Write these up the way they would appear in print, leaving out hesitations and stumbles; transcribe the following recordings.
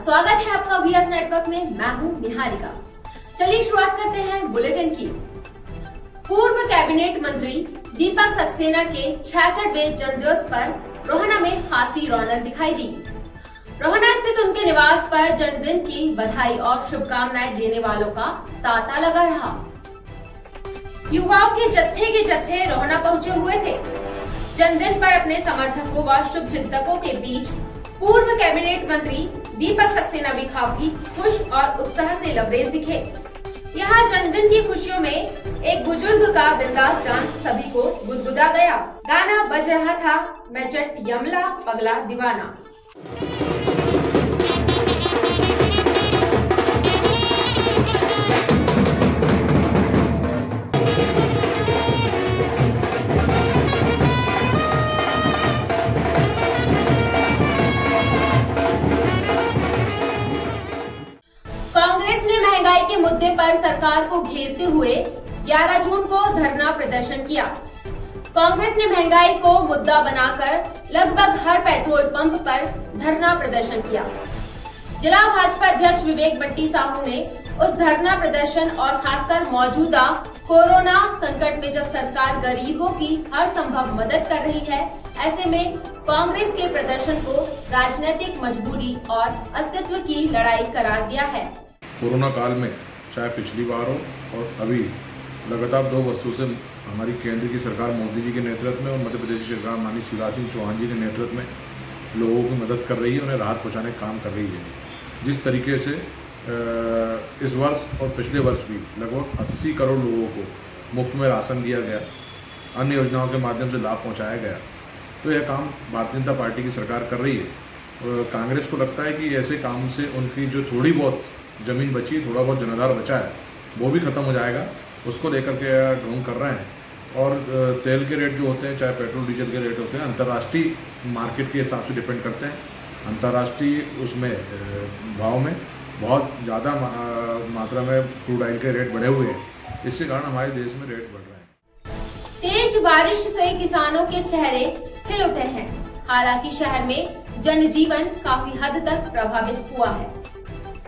स्वागत है आपका VS नेटवर्क में। मैं हूं निहारिका। चलिए शुरुआत करते हैं बुलेटिन की। पूर्व कैबिनेट मंत्री दीपक सक्सेना के 66वें जन्मदिवस पर रोहना में खासी रौनक दिखाई दी। रोहना स्थित उनके निवास पर जन्मदिन की बधाई और शुभकामनाएं देने वालों का तांता लगा रहा। युवाओं के जत्थे रोहना पहुंचे हुए थे। जन्मदिन पर अपने समर्थकों व शुभचिंतकों के बीच पूर्व कैबिनेट मंत्री दीपक सक्सेना भी काफी खुश और उत्साह से लबरेज दिखे। यहाँ जन्मदिन की खुशियों में एक बुजुर्ग का बिंदास डांस सभी को गुदगुदा गया। गाना बज रहा था, मैं जट यमला पगला दीवाना। कांग्रेस ने महंगाई के मुद्दे पर सरकार को घेरते हुए 11 जून को धरना प्रदर्शन किया। कांग्रेस ने महंगाई को मुद्दा बनाकर लगभग हर पेट्रोल पंप पर धरना प्रदर्शन किया। जिला भाजपा अध्यक्ष विवेक बंटी साहू ने उस धरना प्रदर्शन और खासकर मौजूदा कोरोना संकट में जब सरकार गरीबों की हर संभव मदद कर रही है, ऐसे में कांग्रेस के प्रदर्शन को राजनीतिक मजबूरी और अस्तित्व की लड़ाई करार दिया है। कोरोना काल में चाहे पिछली बार हो और अभी लगातार 2 वर्षों से हमारी केंद्र की सरकार मोदी जी के नेतृत्व में और मध्य प्रदेश की सरकार माननीय शिवराज सिंह चौहान जी के नेतृत्व में लोगों की मदद कर रही है, उन्हें राहत पहुंचाने का काम कर रही है। जिस तरीके से इस वर्ष और पिछले वर्ष भी लगभग 80 करोड़ लोगों को मुफ्त में राशन दिया गया, अन्य योजनाओं के माध्यम से लाभ पहुँचाया गया, तो यह काम भारतीय जनता पार्टी की सरकार कर रही है। कांग्रेस को लगता है कि ऐसे काम से उनकी जो थोड़ी बहुत ज़मीन बची, थोड़ा बहुत जनाधार बचा है, वो भी ख़त्म हो जाएगा। उसको लेकर के ढोंग कर रहे हैं। और तेल के रेट जो होते हैं, चाहे पेट्रोल डीजल के रेट होते हैं, अंतर्राष्ट्रीय मार्केट के हिसाब से डिपेंड करते हैं। अंतर्राष्ट्रीय उसमें भाव में बहुत ज़्यादा मात्रा में क्रूड ऑयल के रेट बढ़े हुए हैं। इसके कारण हमारे देश में रेट बढ़ रहे हैं। तेज बारिश से किसानों के चेहरे खिल उठे हैं। हालांकि शहर में जनजीवन काफी हद तक प्रभावित हुआ है।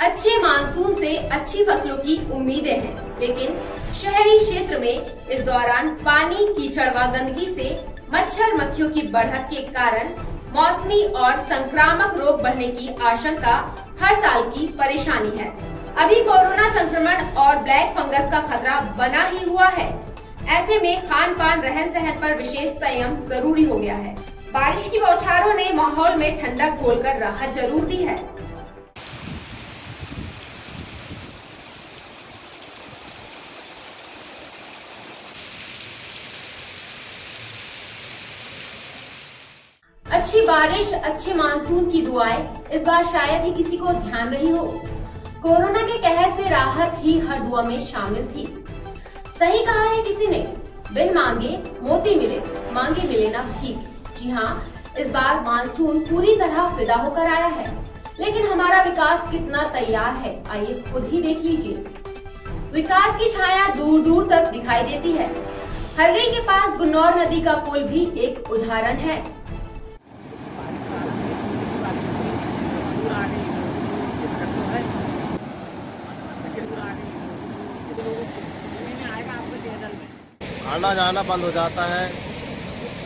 अच्छे मानसून से अच्छी फसलों की उम्मीदें हैं, लेकिन शहरी क्षेत्र में इस दौरान पानी, कीचड़ व गंदगी से मच्छर मक्खियों की बढ़त के कारण मौसमी और संक्रामक रोग बढ़ने की आशंका हर साल की परेशानी है। अभी कोरोना संक्रमण और ब्लैक फंगस का खतरा बना ही हुआ है। ऐसे में खान पान, रहन सहन पर विशेष संयम जरूरी हो गया है। बारिश की बौछारों ने माहौल में ठंडक घोलकर राहत जरूर दी है। अच्छी बारिश, अच्छे मानसून की दुआएं इस बार शायद ही किसी को ध्यान रही हो। कोरोना के कहर से राहत ही हर दुआ में शामिल थी। सही कहा है किसी ने, बिन मांगे मोती मिले, मांगे मिले ना भीख। जी हाँ, इस बार मानसून पूरी तरह फिदा होकर आया है, लेकिन हमारा विकास कितना तैयार है, आइए खुद ही देख लीजिए। विकास की छाया दूर दूर तक दिखाई देती है। हर्री के पास गुन्नौर नदी का पुल भी एक उदाहरण है। आना जाना बंद हो जाता है।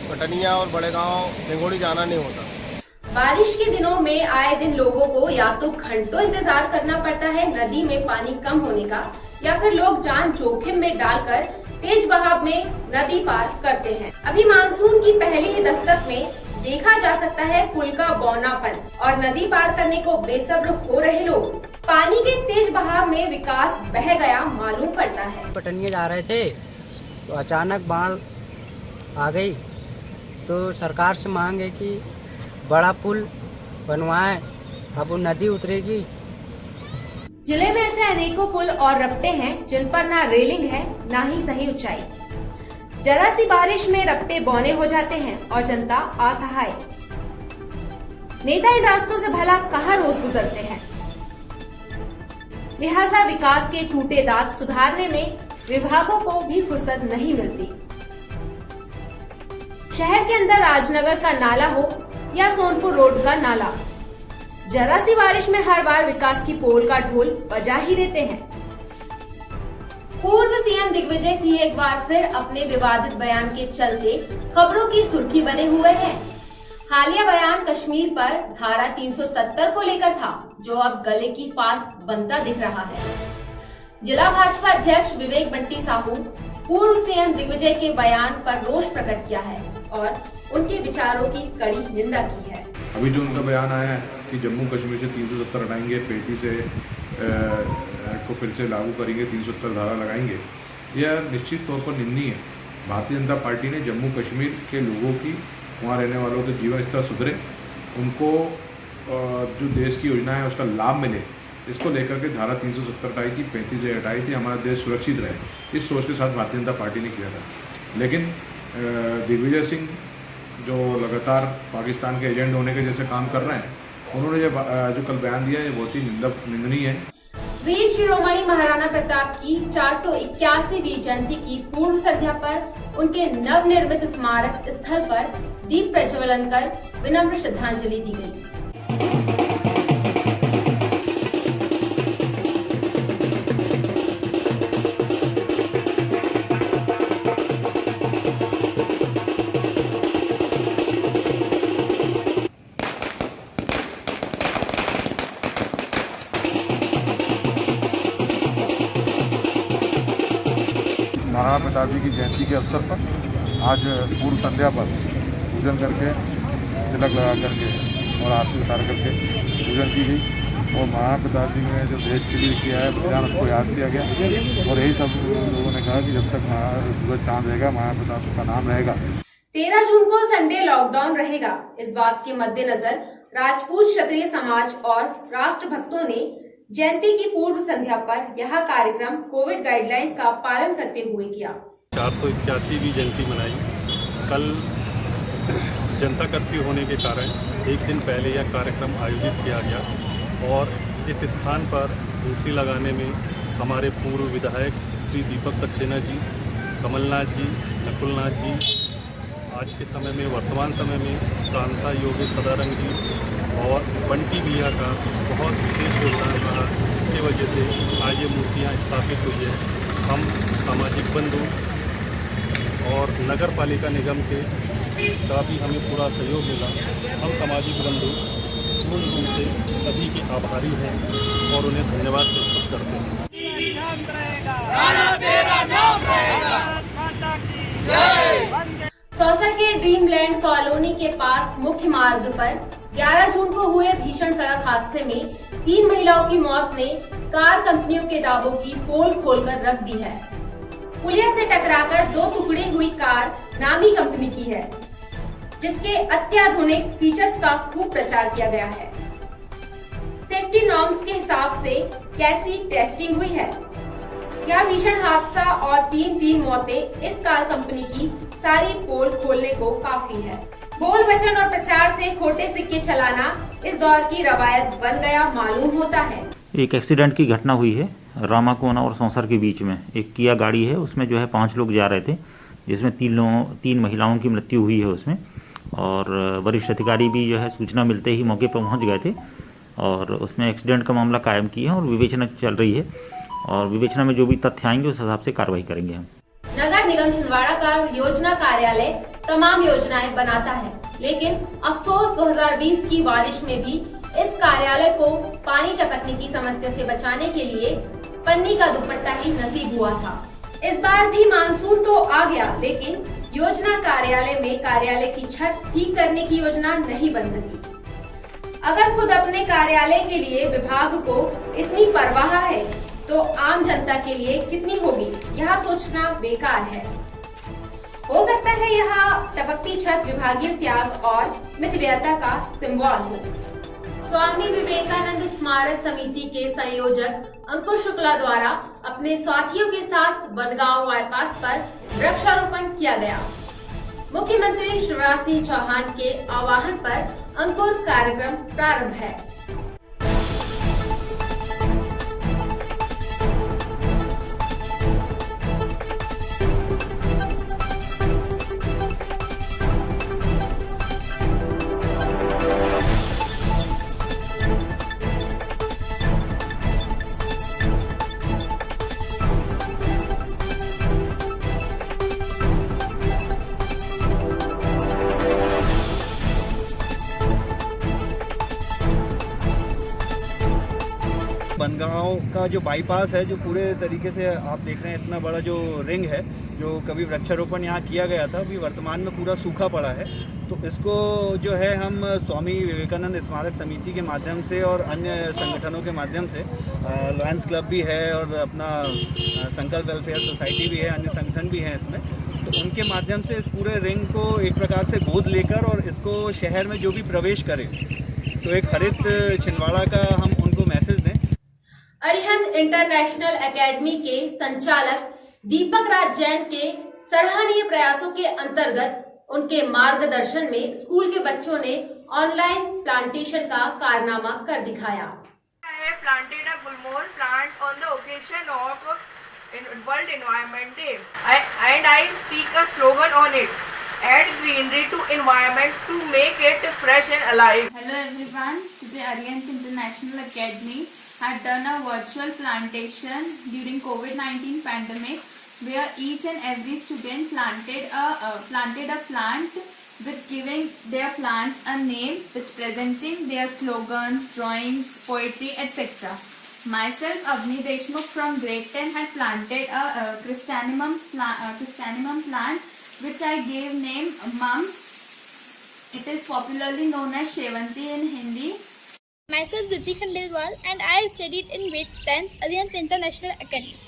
कटनिया और बड़े गांव ढिंगोड़ी जाना नहीं होता। बारिश के दिनों में आए दिन लोगों को या तो घंटों इंतजार करना पड़ता है नदी में पानी कम होने का, या फिर लोग जान जोखिम में डालकर तेज बहाव में नदी पार करते हैं। अभी मानसून की पहली ही दस्तक में देखा जा सकता है पुल का बौनापन और नदी पार करने को बेसब्र हो रहे लोग। पानी के तेज बहाव में विकास बह गया मालूम पड़ता है। कटनिया जा रहे थे तो अचानक बाढ़ आ गई, तो सरकार से मांग है कि बड़ा पुल बनवाएं, अब वो नदी उतरेगी। जिले में ऐसे अनेकों पुल और रपटे हैं जिन पर ना रेलिंग है, ना ही सही ऊंचाई। जरा सी बारिश में रपटे बौने हो जाते हैं और जनता असहाय। नेता इन रास्तों से भला कहाँ रोज गुजरते हैं। लिहाजा विकास के टूटे दांत सुधारने में विभागों को भी फुर्सत नहीं मिलती। शहर के अंदर राजनगर का नाला हो या सोनपुर रोड का नाला, जरा सी बारिश में हर बार विकास की पोल का ढोल बजा ही देते हैं। पूर्व सीएम दिग्विजय सिंह एक बार फिर अपने विवादित बयान के चलते खबरों की सुर्खी बने हुए हैं। हालिया बयान कश्मीर पर धारा 370 को लेकर था, जो अब गले की फांस बनता दिख रहा है। जिला भाजपा अध्यक्ष विवेक बंटी साहू पूर्व सीएम दिग्विजय के बयान पर रोष प्रकट किया है और उनके विचारों की कड़ी निंदा की है। अभी जो उनका बयान आया है कि जम्मू कश्मीर से 370 हटाएंगे, 35 से एक्ट को फिर से लागू करेंगे, 370 धारा लगाएंगे, यह निश्चित तौर पर निंदनीय है। भारतीय जनता पार्टी ने जम्मू कश्मीर के लोगों की, वहाँ रहने वालों के जीवन स्तर सुधरे, उनको जो देश की योजना है उसका लाभ मिले, इसको लेकर के धारा 370 हटाई थी, 35 से हटाई थी, हमारा देश सुरक्षित रहे, इस सोच के साथ भारतीय जनता पार्टी ने किया था। लेकिन दिग्विजय सिंह जो लगातार पाकिस्तान के एजेंट होने के जैसे काम कर रहे हैं, उन्होंने जो कल बयान दिया है, ये बहुत ही निंदनीय है। वीर शिरोमणि महाराणा प्रताप की 481वीं जयंती की पूर्व संध्या पर उनके नवनिर्मित स्मारक स्थल पर दीप प्रज्वलन कर विनम्र श्रद्धांजलि दी गई। महाराणा प्रताप जी की जयंती के अवसर पर आज पूर्व संध्या पर पूजन करके, तिलक लगा करके और आरती उतार करके पूजन की गई और महाराणा प्रताप जी ने जो देश के लिए किया है बलिदान, उसको याद किया गया और यही सब लोगों ने कहा कि जब तक सूरज चांद रहेगा, महाराणा प्रताप का नाम रहेगा। 13 जून को संडे लॉकडाउन रहेगा। इस बात के मद्देनजर राजपूत क्षत्रिय समाज और राष्ट्रभक्तों ने जयंती की पूर्व संध्या पर यह कार्यक्रम कोविड गाइडलाइंस का पालन करते हुए किया। 481वीं जयंती मनाई। कल जनता कर्फ्यू होने के कारण एक दिन पहले यह कार्यक्रम आयोजित किया गया और इस स्थान पर ड्यूटी लगाने में हमारे पूर्व विधायक श्री दीपक सक्सेना जी, कमलनाथ जी, नकुलनाथ जी, आज के समय में वर्तमान समय में कांता योगेश सदारंग जी और बंटी भैया का बहुत विशेष योगदान रहा। इसकी वजह से आज ये मूर्तियाँ स्थापित हुई है। हम सामाजिक बंधु और नगर पालिका निगम के का भी हमें पूरा सहयोग मिला। हम सामाजिक बंधु पूर्ण रूप से सभी के आभारी हैं और उन्हें धन्यवाद प्रस्तुत करते हैं। सौसा के ड्रीमलैंड कॉलोनी के पास मुख्य मार्ग पर 11 जून को हुए भीषण सड़क हादसे में 3 महिलाओं की मौत ने कार कंपनियों के दावों की पोल खोलकर रख दी है। पुलिया से टकराकर 2 टुकड़ी हुई कार नामी कंपनी की है, जिसके अत्याधुनिक फीचर्स का खूब प्रचार किया गया है। सेफ्टी नॉर्म्स के हिसाब से कैसी टेस्टिंग हुई है। यह भीषण हादसा और 3 मौतें इस कार कंपनी की सारी पोल खोलने को काफी है। बोल वचन और प्रचार से खोटे सिक्के चलाना इस दौर की रवायत बन गया मालूम होता है। एक एक्सीडेंट की घटना हुई है रामाकोना और सौंसर के बीच में। एक किया गाड़ी है, उसमें जो है 5 लोग जा रहे थे, जिसमें 3 महिलाओं की मृत्यु हुई है उसमें। और वरिष्ठ अधिकारी भी जो है सूचना मिलते ही मौके पर पहुंच गए थे और उसमें एक्सीडेंट का मामला कायम किया है और विवेचना चल रही है और विवेचना में जो भी तथ्य आएंगे उस हिसाब से कार्रवाई करेंगे हम। नगर निगम छिंदवाड़ा का योजना कार्यालय तमाम योजनाएं बनाता है, लेकिन अफसोस 2020 की बारिश में भी इस कार्यालय को पानी टपकने की समस्या से बचाने के लिए पन्नी का दुपट्टा ही नसीब हुआ था। इस बार भी मानसून तो आ गया, लेकिन योजना कार्यालय में कार्यालय की छत ठीक करने की योजना नहीं बन सकी। अगर खुद अपने कार्यालय के लिए विभाग को इतनी परवाह है तो आम जनता के लिए कितनी होगी, यह सोचना बेकार है। हो सकता है यह टपकती छत विभागीय त्याग और मितव्ययता का सिंबल हो। स्वामी विवेकानंद स्मारक समिति के संयोजक अंकुर शुक्ला द्वारा अपने साथियों के साथ बनगांव बाईपास पर वृक्षारोपण किया गया। मुख्यमंत्री शिवराज सिंह चौहान के आह्वान पर अंकुर कार्यक्रम प्रारंभ है। गांव का जो बाईपास है, जो पूरे तरीके से आप देख रहे हैं, इतना बड़ा जो रिंग है, जो कभी वृक्षारोपण यहाँ किया गया था, अभी वर्तमान में पूरा सूखा पड़ा है। तो इसको जो है हम स्वामी विवेकानंद स्मारक समिति के माध्यम से और अन्य संगठनों के माध्यम से, लॉयंस क्लब भी है और अपना संकल्प वेलफेयर सोसाइटी भी है, अन्य संगठन भी हैं इसमें, तो उनके माध्यम से इस पूरे रिंग को एक प्रकार से गोद लेकर और इसको शहर में जो भी प्रवेश करे तो एक हरित छिंदवाड़ा का हम उनको मैसेज दें। अरिहंत इंटरनेशनल एकेडमी के संचालक दीपक राज जैन के सराहनीय प्रयासों के अंतर्गत उनके मार्गदर्शन में स्कूल के बच्चों ने ऑनलाइन प्लांटेशन का कारनामा कर दिखाया। I have planted a gulmohar plant on the occasion of World Environment Day, and I speak a slogan on it: add greenery to environment to make it fresh and alive. Hello everyone. Today Arihant International Academy had done a virtual plantation during COVID-19 pandemic, where each and every student planted a plant with giving their plants a name, with presenting their slogans, drawings, poetry, etc. Myself, Avni Deshmukh from grade 10 had planted a chrysanthemum plant, which I gave name Mums. It is popularly known as Shevanti in Hindi. Myself Diti Khandelwal and I studied in grade 10th Arihant International Academy.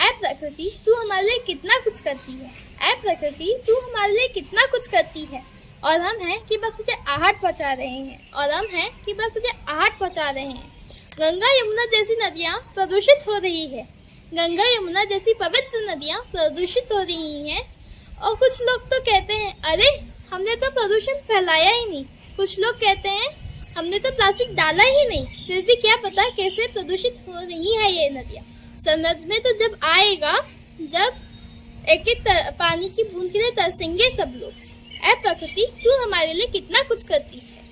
ऐ प्रकृति तू हमारे लिए कितना कुछ करती है, ऐ प्रकृति तू हमारे लिए कितना कुछ करती है, और हम हैं कि बस तुझे आहट पहुंचा रहे हैं, और हम हैं कि बस तुझे आहट पहुंचा रहे हैं। गंगा यमुना जैसी नदियां प्रदूषित हो रही है, गंगा यमुना जैसी पवित्र नदियां प्रदूषित हो रही हैं, और कुछ लोग तो कहते हैं अरे हमने तो प्रदूषण फैलाया ही नहीं, कुछ लोग कहते हैं हमने तो प्लास्टिक डाला ही नहीं, फिर भी क्या पता कैसे प्रदूषित हो रही है ये नदियाँ। समझ में तो जब आएगा जब एक एक पानी की बूंद के लिए तरसेंगे सब लोग। ऐ प्रकृति तू हमारे लिए कितना कुछ करती है,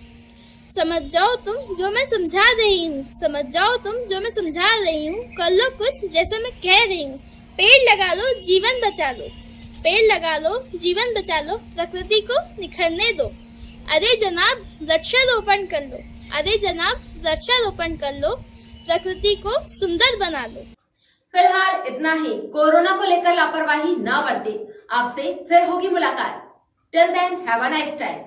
समझ जाओ तुम जो मैं समझा रही हूँ, समझ जाओ तुम जो मैं समझा रही हूँ, कर लो कुछ जैसा मैं कह रही हूँ। पेड़ लगा लो जीवन बचा लो, पेड़ लगा लो जीवन बचा लो, प्रकृति को निखरने दो। अरे जनाब वृक्षारोपण कर लो, अरे जनाब वृक्षारोपण कर लो, प्रकृति को सुंदर बना लो। फिलहाल इतना ही। कोरोना को लेकर लापरवाही न बरते। आपसे फिर होगी मुलाकात। Till then have a nice time.